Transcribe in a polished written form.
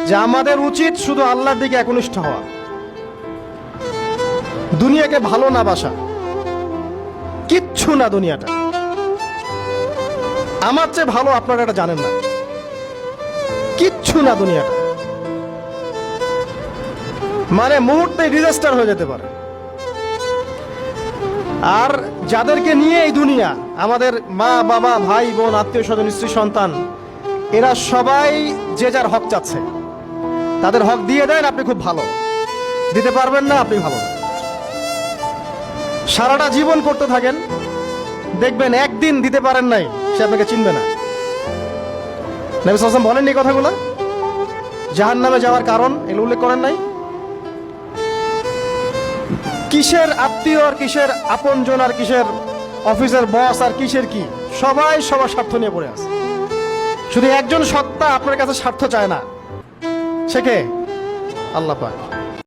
যে আমাদের উচিত শুধু আল্লাহর দিকে একনিষ্ঠ হওয়া, দুনিয়াকে ভালো না বাসা, কিচ্ছু না দুনিয়াটা। আমার চেয়ে ভালো আপনারা এটা জানেন না, কিচ্ছু না দুনিয়াটা, মানে মুহূর্তে ডিজাস্টার হয়ে যেতে পারে। আর যাদেরকে নিয়ে এই দুনিয়া, আমাদের মা বাবা ভাই বোন আত্মীয় স্বজন স্ত্রী সন্তান, এরা সবাই যে যার হক চাচ্ছে, তাদের হক দিয়ে দেন, আপনি খুব ভালো। দিতে পারবেন না, আপনি ভালো না। সারাটা জীবন করতে থাকেন, দেখবেন একদিন দিতে পারেন নাই, সে আপনাকে চিনবে না। নবী সাল্লাল্লাহু আলাইহি ওয়াসাল্লাম বলেননি এই কথাগুলো? জাহান্নামে যাওয়ার কারণ এগুলো উল্লেখ করেন নাই? কিসের আত্মীয় আর কিসের আপনজন আর কিসের অফিসের বস আর কিসের কি, সবাই সবার স্বার্থ নিয়ে পড়ে আছে। শুধু একজন সত্তা আপনার কাছে স্বার্থ চায় না, সে কে? আল্লাহ পাক।